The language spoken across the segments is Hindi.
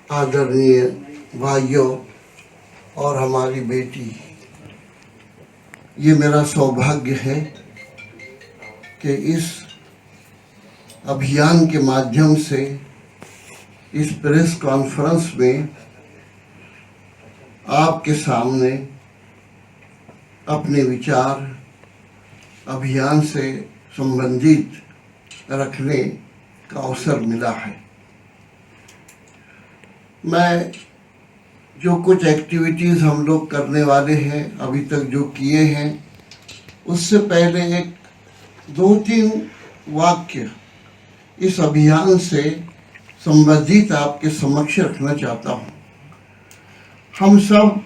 आदरणीय भाइयों और हमारी बेटी, ये मेरा सौभाग्य है कि इस अभियान के माध्यम से इस प्रेस कॉन्फ्रेंस में आपके सामने अपने विचार अभियान से संबंधित रखने का अवसर मिला है। मैं जो कुछ एक्टिविटीज़ हम लोग करने वाले हैं, अभी तक जो किए हैं, उससे पहले एक 2-3 वाक्य इस अभियान से संबंधित आपके समक्ष रखना चाहता हूँ। हम सब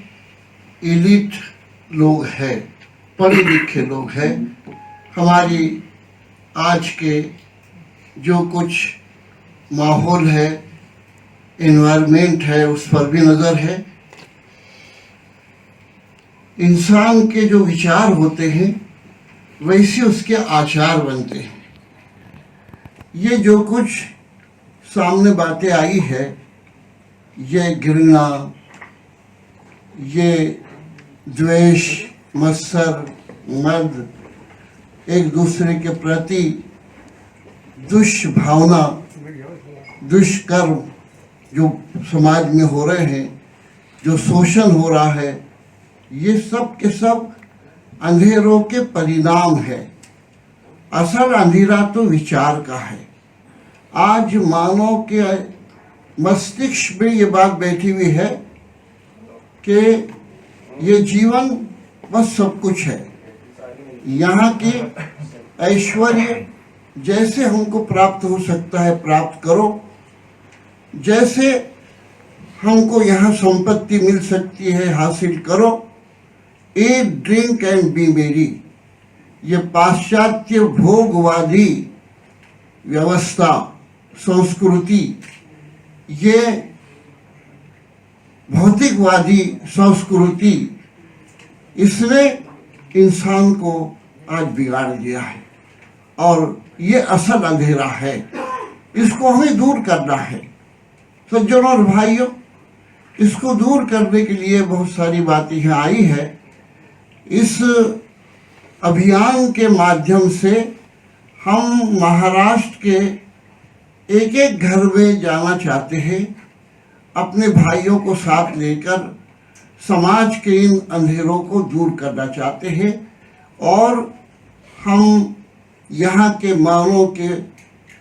एलिट लोग हैं, पढ़े लिखे लोग हैं। हमारी आज के जो कुछ माहौल है, एनवायरनमेंट है, उस पर भी नज़र है। इंसान के जो विचार होते हैं वैसे उसके आचार बनते हैं। ये जो कुछ सामने बातें आई है, ये घृणा, ये द्वेष, मत्सर, मद, एक दूसरे के प्रति दुष्भावना, दुष्कर्म जो समाज में हो रहे हैं, जो शोषण हो रहा है, ये सब के सब अंधेरों के परिणाम है। असल अंधेरा तो विचार का है। आज मानव के मस्तिष्क में ये बात बैठी हुई है कि ये जीवन बस सब कुछ है। यहाँ की ऐश्वर्य जैसे हमको प्राप्त हो सकता है प्राप्त करो, जैसे हमको यहाँ संपत्ति मिल सकती है हासिल करो। ईट ड्रिंक एंड बी मेरी, ये पाश्चात्य भोगवादी व्यवस्था, संस्कृति, ये भौतिकवादी संस्कृति, इसने इंसान को आज बिगाड़ दिया है और ये असल अंधेरा है। इसको हमें दूर करना है सज्जनों और भाइयों। इसको दूर करने के लिए बहुत सारी बातें यहाँ आई है। इस अभियान के माध्यम से हम महाराष्ट्र के एक एक घर में जाना चाहते हैं, अपने भाइयों को साथ लेकर समाज के इन अंधेरों को दूर करना चाहते हैं और हम यहाँ के मानव के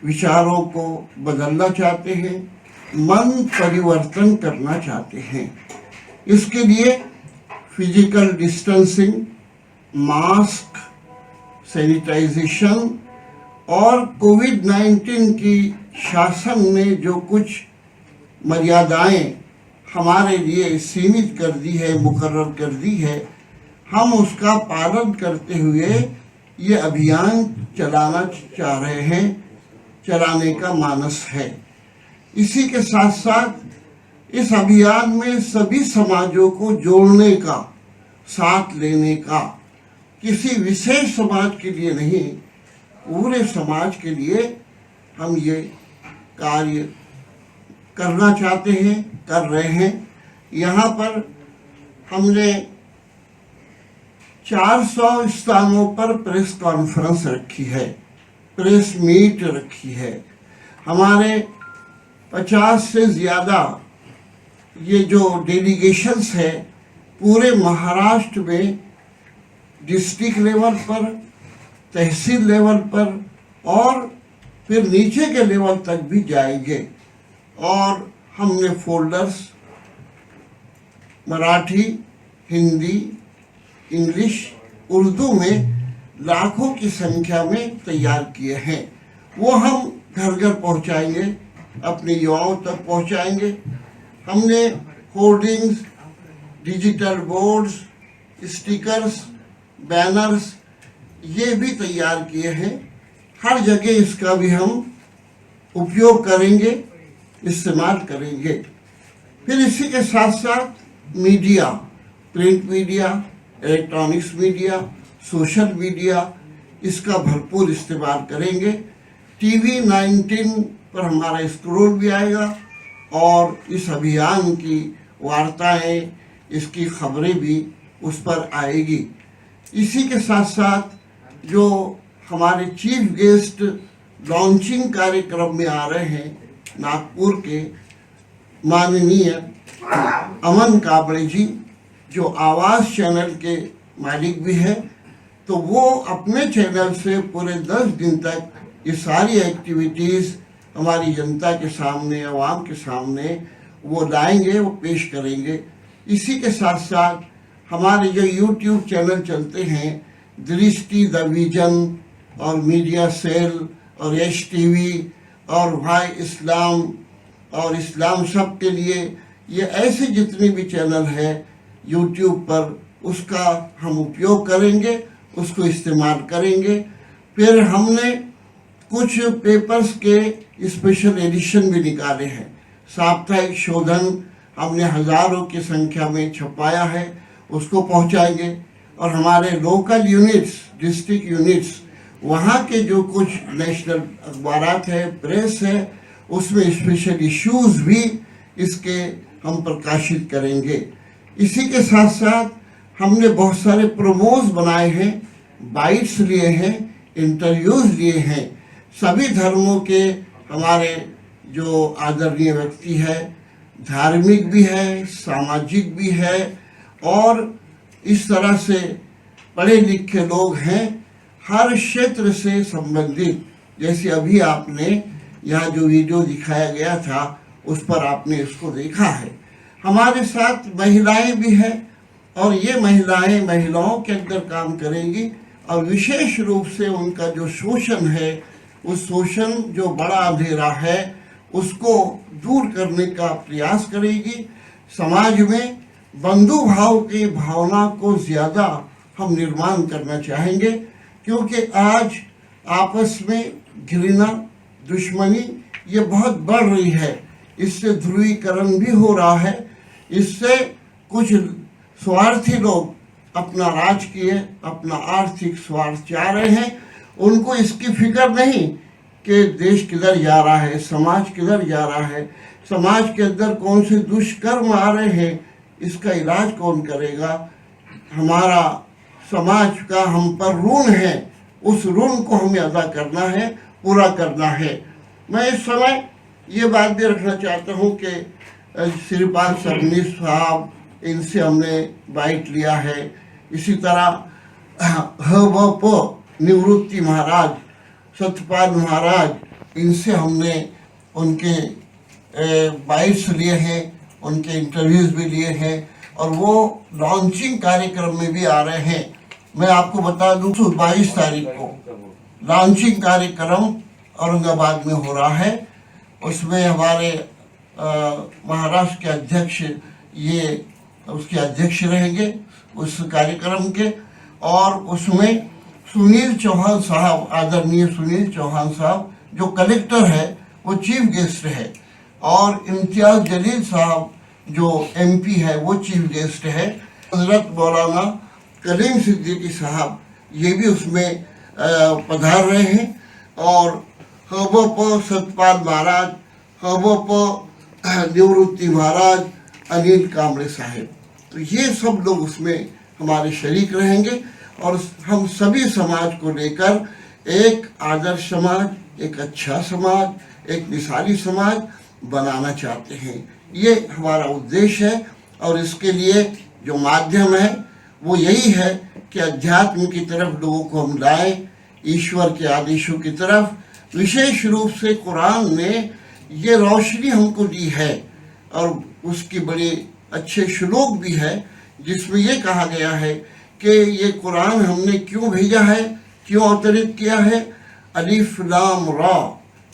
विचारों को बदलना चाहते हैं, मन परिवर्तन करना चाहते हैं। इसके लिए फिजिकल डिस्टेंसिंग, मास्क, सैनिटाइजेशन और कोविड-19 की शासन ने जो कुछ मर्यादाएं हमारे लिए सीमित कर दी है, मुकर्रर कर दी है, हम उसका पालन करते हुए ये अभियान चलाना चाह रहे हैं, चलाने का मानस है। इसी के साथ साथ इस अभियान में सभी समाजों को जोड़ने का, साथ लेने का, किसी विशेष समाज के लिए नहीं, पूरे समाज के लिए हम ये कार्य करना चाहते हैं, कर रहे हैं। यहाँ पर हमने 400 स्थानों पर प्रेस कॉन्फ्रेंस रखी है, प्रेस मीट रखी है। हमारे 50 से ज़्यादा ये जो डेलीगेशंस है पूरे महाराष्ट्र में, डिस्ट्रिक्ट लेवल पर, तहसील लेवल पर और फिर नीचे के लेवल तक भी जाएंगे। और हमने फोल्डर्स मराठी, हिंदी, इंग्लिश, उर्दू में लाखों की संख्या में तैयार किए हैं। वो हम घर घर पहुंचाएंगे, अपने युवाओं तक पहुंचाएंगे। हमने hoardings, digital boards, stickers, banners ये भी तैयार किए हैं। हर जगह इसका भी हम उपयोग करेंगे, इस्तेमाल करेंगे। फिर इसी के साथ साथ media, print media, electronics media, social media, इसका भरपूर इस्तेमाल करेंगे। टीवी 19 पर हमारा स्क्रोल भी आएगा और इस अभियान की वार्ताएं, इसकी खबरें भी उस पर आएगी। इसी के साथ साथ जो हमारे चीफ गेस्ट लॉन्चिंग कार्यक्रम में आ रहे हैं नागपुर के माननीय अमन काबड़े जी, जो आवाज़ चैनल के मालिक भी है, तो वो अपने चैनल से पूरे 10 दिन तक ये सारी एक्टिविटीज़ हमारी जनता के सामने, आवाम के सामने वो लाएंगे, वो पेश करेंगे। इसी के साथ साथ हमारे जो यूट्यूब चैनल चलते हैं, दृष्टि, द विजन और मीडिया सेल और HTV और भाई इस्लाम और इस्लाम सब के लिए, ये ऐसे जितने भी चैनल है यूट्यूब पर, उसका हम उपयोग करेंगे, उसको इस्तेमाल करेंगे। फिर हमने कुछ पेपर्स के स्पेशल एडिशन भी निकाले हैं। साप्ताहिक शोधन हमने हज़ारों की संख्या में छपाया है, उसको पहुंचाएंगे। और हमारे लोकल यूनिट्स, डिस्ट्रिक्ट यूनिट्स, वहाँ के जो कुछ नेशनल अखबारात है, प्रेस है, उसमें स्पेशल इश्यूज़ भी इसके हम प्रकाशित करेंगे। इसी के साथ साथ हमने बहुत सारे प्रोमोज बनाए हैं, बाइट्स लिए हैं, इंटरव्यूज़ लिए हैं। सभी धर्मों के हमारे जो आदरणीय व्यक्ति है, धार्मिक भी है, सामाजिक भी है, और इस तरह से पढ़े लिखे लोग हैं, हर क्षेत्र से संबंधित। जैसे अभी आपने यहाँ जो वीडियो दिखाया गया था, उस पर आपने इसको देखा है। हमारे साथ महिलाएं भी हैं, और ये महिलाओं के अंदर काम करेंगी, और विशेष रूप से उनका जो शोषण है, उस शोषण जो बड़ा अंधेरा है, उसको दूर करने का प्रयास करेगी। समाज में बंधु भाव की भावना को ज़्यादा हम निर्माण करना चाहेंगे, क्योंकि आज आपस में घृणा, दुश्मनी ये बहुत बढ़ रही है। इससे ध्रुवीकरण भी हो रहा है। इससे कुछ स्वार्थी लोग अपना राजकीय, अपना आर्थिक स्वार्थ चाह रहे हैं। उनको इसकी फिक्र नहीं कि देश किधर जा रहा है, समाज किधर जा रहा है, समाज के अंदर कौन से दुष्कर्म आ रहे हैं, इसका इलाज कौन करेगा। हमारा समाज का हम पर ऋण है, उस ऋण को हमें अदा करना है, पूरा करना है। मैं इस समय ये बात भी रखना चाहता हूँ कि श्रीपाल सबनीस साहब, इनसे हमने बाइट लिया है। इसी तरह निवृत्ति महाराज, सत्यपाल महाराज, इनसे हमने उनके बाइट्स लिए हैं, उनके इंटरव्यूज़ भी लिए हैं, और वो लॉन्चिंग कार्यक्रम में भी आ रहे हैं। मैं आपको बता दूं, 22 तारीख को लॉन्चिंग कार्यक्रम औरंगाबाद में हो रहा है। उसमें हमारे महाराष्ट्र के अध्यक्ष ये उसके अध्यक्ष रहेंगे उस कार्यक्रम के, और उसमें सुनील चौहान साहब, आदरणीय सुनील चौहान साहब जो कलेक्टर है, वो चीफ गेस्ट है, और इम्तियाज़ जलील साहब जो MP है, वो चीफ गेस्ट है। हजरत मौलाना कलीम सिद्दीकी साहब ये भी उसमें पधार रहे हैं, और हबप सतपाल महाराज, हबप निवृत्ति महाराज, अनिल कांबळे साहब, तो ये सब लोग उसमें हमारे शरीक रहेंगे। और हम सभी समाज को लेकर एक आदर्श समाज, एक अच्छा समाज, एक मिसाली समाज बनाना चाहते हैं। ये हमारा उद्देश्य है, और इसके लिए जो माध्यम है वो यही है कि अध्यात्म की तरफ लोगों को हम लाएं, ईश्वर के आदेशों की तरफ। विशेष रूप से कुरान ने ये रोशनी हमको दी है, और उसकी बड़े अच्छे श्लोक भी है, जिसमें ये कहा गया है कि ये कुरान हमने क्यों भेजा है, क्यों अवतरित किया है। अलिफ लाम रा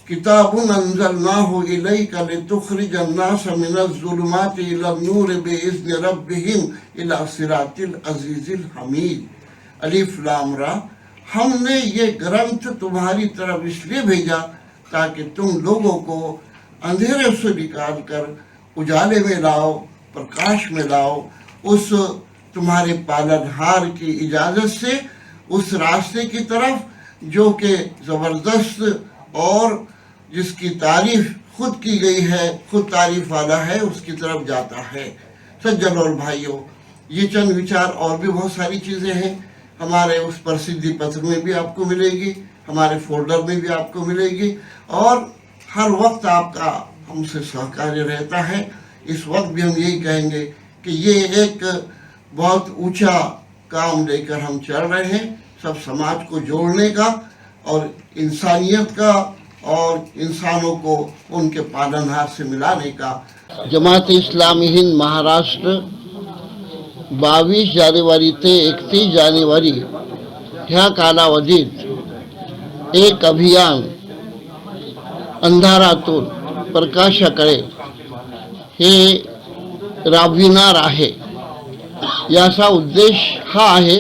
किताबुन अंज़लनाहु इलैका लितुखरिजन्नास मिनज़्ज़ुलुमाति इलन-नूर बिइज़्नि रब्बिहिम इला सिरातिल अज़ीज़िल हमीद। अलिफ लाम रा, हमने ये ग्रंथ तुम्हारी तरफ इसलिए भेजा ताकि तुम लोगों को अंधेरे से निकाल कर उजाले में लाओ, प्रकाश में लाओ, उस तुम्हारे पालनहार की इजाज़त से उस रास्ते की तरफ जो कि ज़बरदस्त और जिसकी तारीफ खुद की गई है, खुद तारीफ वाला है, उसकी तरफ जाता है। सज्जन और भाइयों, ये चंद विचार, और भी बहुत सारी चीज़ें हैं हमारे उस प्रसिद्धि पत्र में भी आपको मिलेगी, हमारे फोल्डर में भी आपको मिलेगी, और हर वक्त आपका हमसे सहकार्य रहता है। इस वक्त भी हम यही कहेंगे कि ये एक बहुत ऊंचा काम लेकर हम चल रहे हैं, सब समाज को जोड़ने का और इंसानियत का और इंसानों को उनके पालनहार से मिलाने का। जमात इस्लामी हिंद महाराष्ट्र 22 जानेवारी ते 31 जानेवारी ह्या कालावधीत एक अभियान अंधारातून प्रकाशाकडे हे राबविणार आहे। याचा उद्देश हा आहे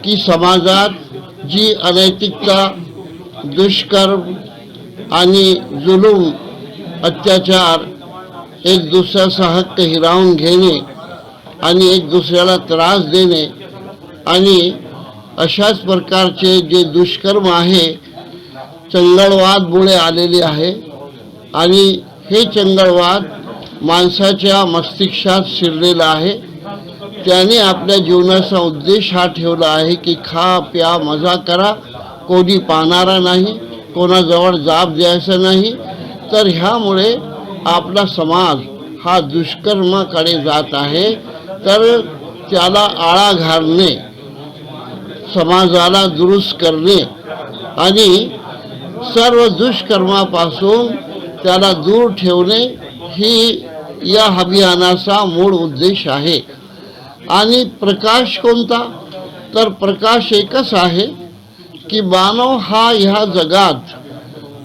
की समाजात जी अनैतिकता, दुष्कर्म आणि जुलूम, अत्याचार, एक दुसऱ्याचा हक्क हिरावून घेणे आणि एक दुसऱ्याला त्रास देणे आणि अशाच प्रकारचे जे दुष्कर्म आहे, चंगळवादमुळे आलेले आहे आणि हे चंगळवाद माणसाच्या मस्तिष्कात शिरलेला आहे। त्याने आपल्या जीवनाचा उद्देश हा ठेवला आहे की खा प्या मजा करा, कोणी पाहणारा नाही, कोणाजवळ जाब द्यायचा नाही। तर ह्यामुळे आपला समाज हा दुष्कर्माकडे जात आहे। तर त्याला आळा घालणे, समाजाला दुरुस्त करणे आणि सर्व दुष्कर्मापासून त्याला दूर ठेवणे ही या अभियानाचा मूळ उद्देश आहे। आणि प्रकाश कोणता? तर प्रकाश एकच आहे की मानव हा ह्या जगात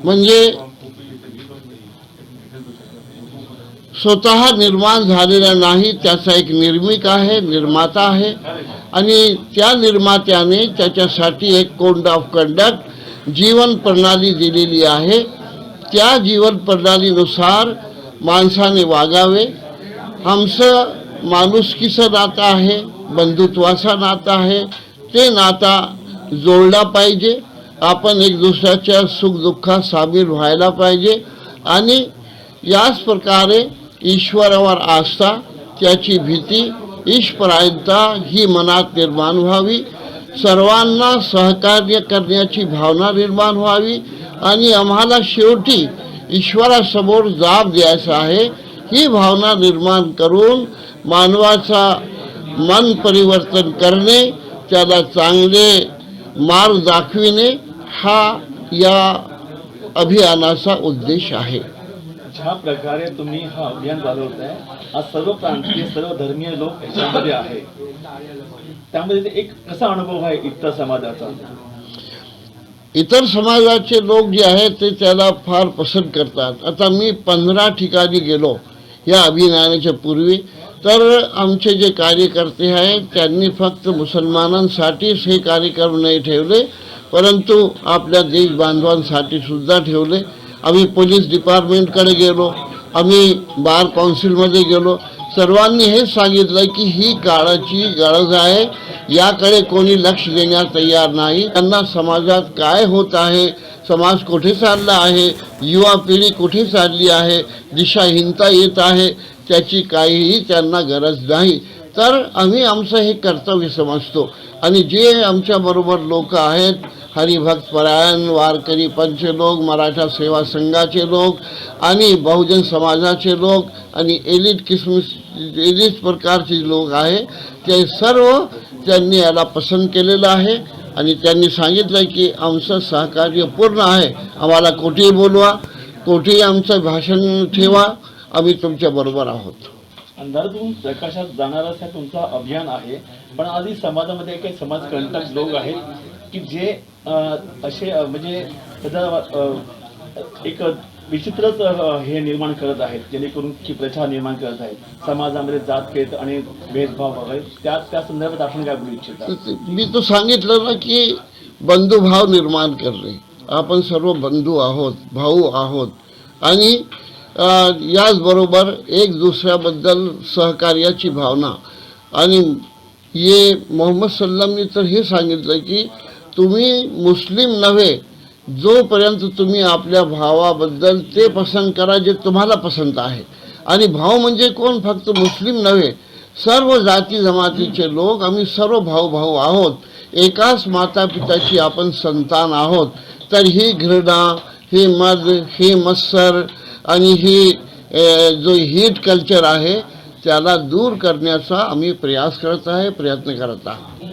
म्हणजे स्वतः निर्माण झालेला नाही, त्याचा एक निर्मिक आहे, निर्माता आहे आणि त्या निर्मात्याने त्याच्यासाठी एक कोड ऑफ कंडक्ट जीवन प्रणाली दिलेली आहे। त्या जीवन प्रणालीनुसार माणसाने वागावे। आमचं माणुसकीचं नातं आहे, बंधुत्वाचं नातं आहे, ते नातं जोडला पाहिजे। आपण एक दुसऱ्याच्या सुखदुःखात सामील व्हायला पाहिजे आणि याच प्रकारे ईश्वरावर आस्था, त्याची भीती, ईश्वरायता ही मनात निर्माण व्हावी। सर्वांना सहकार्य करण्याची भावना निर्माण व्हावी आणि आम्हाला शेवटी ईश्वरासमोर जाब द्यायचा आहे ही भावना निर्माण करून मानवाचा मन परिवर्तन करणे, त्याला चांगले मार्ग दाखविणे हा या अभियानाचा उद्देश आहे। ज्या प्रकारे तुम्ही हा अभियान चालवताय, आज सर्व प्रांतीय, सर्व धर्मीय लोक याच्यामध्ये आहे, त्यामध्ये एक कसा अनुभव आहे इतर समाजाचा? इतर समाजाचे लोक जे आहेत ते त्याला फार पसंत करतात। आता मी 15 ठिकाणी गेलो या अभियानाच्या पूर्वी, तर आमचे जे कार्यकर्ते आहेत त्यांनी फक्त मुसलमानांसाठीच हे कार्यक्रम नाही ठेवले, परंतु आपल्या देश बांधवांसाठी सुद्धा ठेवले। आम्ही पोलीस डिपार्टमेंटकडे गेलो, आम्ही बार काउन्सिलमध्ये गेलो, सर्वांनी हे सांगितलं की ही काळाची गरज आहे, याकडे कोणी लक्ष देण्यास तयार नाही। त्यांना समाजात काय होत आहे, समाज कुठे चालला आहे, युवा पिढी कुठे चालली आहे, दिशाहीनता येत आहे, त्याची काहीही त्यांना गरज नाही। तर आम्ही आमचं हे कर्तव्य समजतो आणि जे आमच्याबरोबर लोक आहेत, हरिभक्त परायण, वारकरी पंच लोक, मराठा सेवा संघाचे लोक आणि बहुजन समाजाचे लोक आणि एलिट प्रकारचे लोक आहे, ते सर्व त्यांनी याला पसंत केलेलं आहे आणि त्यांनी सांगितलं की आमचं सहकार्य पूर्ण आहे, आम्हाला कुठेही बोलवा, कुठेही आमचं भाषण ठेवा, आम्ही तुमच्या बरोबर आहोत। अंधारातून प्रकाशात जाणारा हा तुमचा अभियान आहे, पण आधी समाजामध्ये काही समाजकंटक लोक आहेत की जे असे म्हणजे एक विचित्रच हे निर्माण करत आहेत, जेणेकरून की प्रचार निर्माण करत आहेत समाजामध्ये, जात आणि भेदभाव वगैरे, त्या संदर्भात आपण काय बोलू इच्छिता? मी तो सांगितलं ना की बंधुभाव निर्माण करणे, आपण सर्व बंधू आहोत, भाऊ आहोत आणि याचबरोबर एक दुसऱ्याबद्दल सहकार्याची भावना। आणि ये मोहम्मद सल्लमने तर हे सांगितलं की तुम्ही मुस्लिम नव्हे जोपर्यंत तुम्ही आपल्या भावाबद्दल ते पसंत करा जे तुम्हाला पसंत आहे. आणि भाव म्हणजे कोण? फक्त मुस्लिम नव्हे, सर्व जाती जमातीचे लोक आम्ही सर्व भाऊ आहोत. एकाच माता पिताची आपण संतान आहोत. तर ही घृणा, हे मद, हे मत्सर आणि ही जो हीट कल्चर आहे त्याला दूर करण्याचा आम्ही प्रयास करत आहे, प्रयत्न करत आहोत.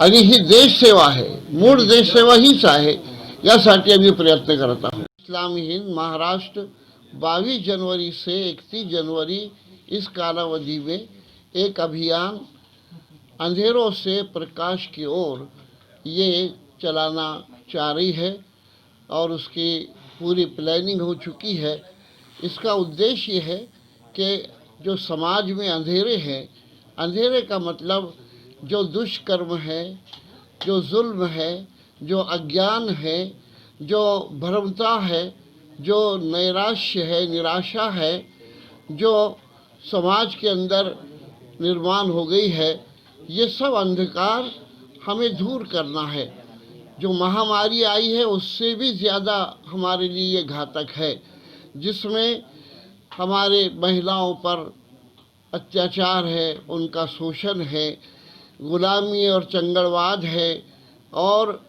आणि ही देशसेवा आहे, मूळ देशसेवा हीच आहे. यासाठी आम्ही प्रयत्न करत आहोत. इस्लामी हिंद महाराष्ट्र 22 जनवरी से 31 जनवरी इस कालावधि में एक अभियान अंधेरों से प्रकाश की ओर ये चलाना चाह रही है और उसकी पूरी प्लानिंग हो चुकी है. इसका उद्देश्य ये है कि जो समाज में अंधेरे हैं, अंधेरे का मतलब जो दुष्कर्म है, जो जुल्म है, जो अज्ञान है, जो भ्रमता है, जो नैराश्य है, निराशा है, जो समाज के अंदर निर्माण हो गई है, ये सब अंधकार हमें दूर करना है. जो महामारी आई है उससे भी ज़्यादा हमारे लिए ये घातक है, जिसमें हमारे महिलाओं पर अत्याचार है, उनका शोषण है, गुलामी और चंगड़वाद है, और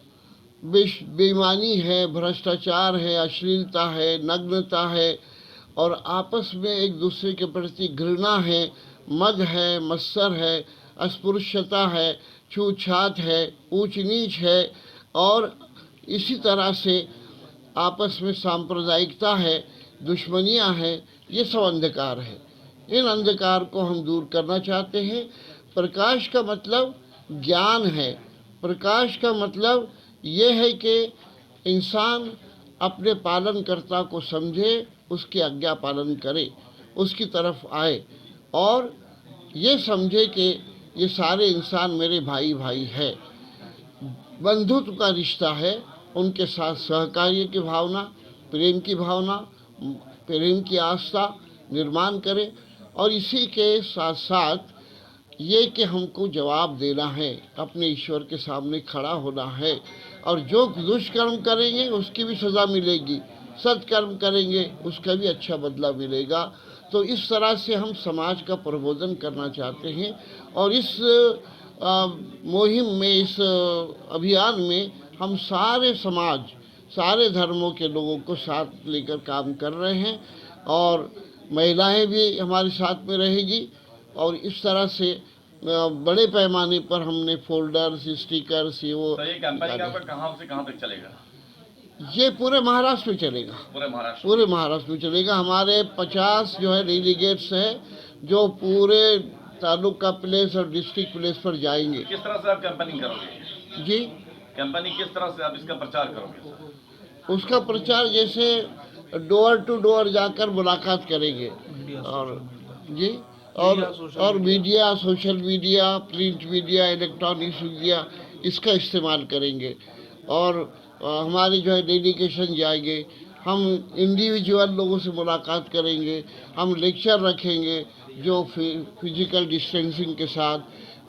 बेईमानी है, भ्रष्टाचार है, अश्लीलता है, नग्नता है, और आपस में एक दूसरे के प्रति घृणा है, मद है, मत्सर है, अस्पृश्यता है, छूतछात है, ऊंच नीच है, और इसी तरह से आपस में सांप्रदायिकता है, दुश्मनियां हैं. ये सब अंधकार है. इन अंधकार को हम दूर करना चाहते हैं. प्रकाश का मतलब ज्ञान है. प्रकाश का मतलब ये है कि इंसान अपने पालनकर्ता को समझे, उसकी आज्ञा पालन करे, उसकी तरफ आए, और ये समझे कि ये सारे इंसान मेरे भाई भाई है. बंधुत्व का रिश्ता है, उनके साथ सहकार्य की भावना, प्रेम की भावना, प्रेम की आस्था निर्माण करें. और इसी के साथ साथ ये कि हमको जवाब देना है, अपने ईश्वर के सामने खड़ा होना है, और जो दुष्कर्म करेंगे उसकी भी सज़ा मिलेगी, सत्कर्म करेंगे उसका भी अच्छा बदला मिलेगा. तो इस तरह से हम समाज का प्रबोधन करना चाहते हैं. और इस मुहिम में, इस अभियान में हम सारे समाज, सारे धर्मों के लोगों को साथ लेकर काम कर रहे हैं, और महिलाएं भी हमारे साथ में रहेगी. और इस तरह से बड़े पैमाने पर हमने फोल्डर्स, स्टिकर्स, ये वो. तो ये कैंपेनिंग आपका कहाँ से कहाँ तक चलेगा? ये पूरे महाराष्ट्र में चलेगा. पूरे महाराष्ट्र में चलेगा. हमारे 50 जो है डेलीगेट्स हैं जो पूरे तालुका प्लेस और डिस्ट्रिक्ट प्लेस पर जाएंगे. किस तरह से आप कैंपेनिंग करोगे? जी, कैंपेनिंग किस तरह से आप इसका प्रचार करोगे? उसका प्रचार जैसे डोर टू डोर जाकर मुलाकात करेंगे. और जी, और media, social media, print media, electronics media, इसका इस्तेमाल करेंगे. और हमारे जो है डेलीगेशन जाएंगे, हम इंडिविजुअल लोगों से मुलाकात करेंगे, हम लेक्चर रखेंगे जो फिजिकल डिस्टेंसिंग के साथ,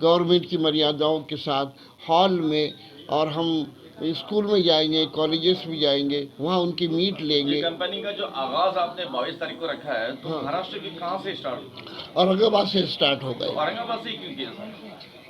गवर्नमेंट की मर्यादाओं के साथ, हॉल में. और हम स्कूल में जाएंगे, कॉलेजेस में जाएंगे, वहाँ उनकी मीट लेंगे. ये कंपनी का जो आगाज आपने 22 तारीख को रखा है, तो महाराष्ट्र के कहाँ से स्टार्ट होगा? औरंगाबाद से स्टार्ट होगा. तो औरंगाबाद से ही क्यों किया?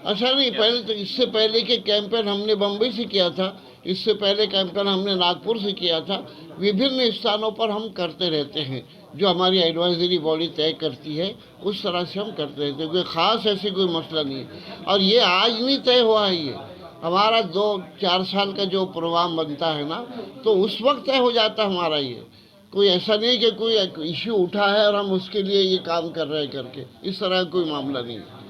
अच्छा नहीं, पहले तो इससे पहले के कैंपेन हमने बम्बई से किया था, इससे पहले कैंपेन हमने नागपुर से किया था. विभिन्न स्थानों पर हम करते रहते हैं, जो हमारी एडवाइजरी बॉडी तय करती है उस तरह से हम करते रहते हैं. कोई ख़ास ऐसे कोई मसला नहीं है. और ये आज नहीं तय हुआ है. ये हमारा 2-4 साल का जो प्रोग्राम बनता है ना, तो उस वक्त तय हो जाता है हमारा. ये कोई ऐसा नहीं कि कोई इश्यू उठा है और हम उसके लिए ये काम कर रहे हैं करके, इस तरह का कोई मामला नहीं है.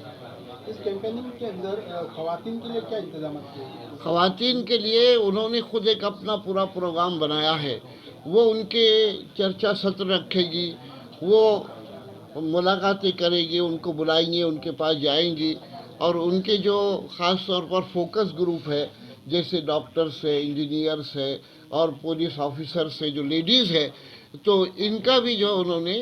इस कैंपेनिंग के अंदर खवातीन के लिए क्या इंतजाम किए? खवातीन के लिए उन्होंने खुद एक अपना पूरा प्रोग्राम बनाया है. वो उनके चर्चा सत्र रखेगी, वो मुलाकातें करेगी, उनको बुलाएंगे, उनके पास जाएंगी. और उनके जो ख़ास तौर पर फोकस ग्रुप है, जैसे डॉक्टर्स है, इंजीनियर्स है, और पुलिस ऑफिसर्स है, जो लेडीज़ है, तो इनका भी जो उन्होंने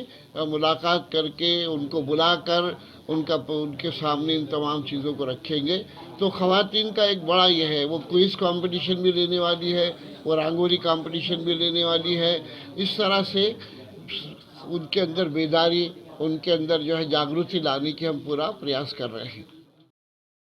मुलाकात करके उनको बुलाकर उनके सामने इन तमाम चीज़ों को रखेंगे। तो ख़वातीन का एक बड़ा ये है, वो क्विज़ कंपटीशन भी लेने वाली है, वो रंगोली कंपटीशन भी लेने वाली है। इस तरह से उनके अंदर बेदारी, उनके अंदर जो है जागृति लाने की हम पूरा प्रयास कर रहे हैं।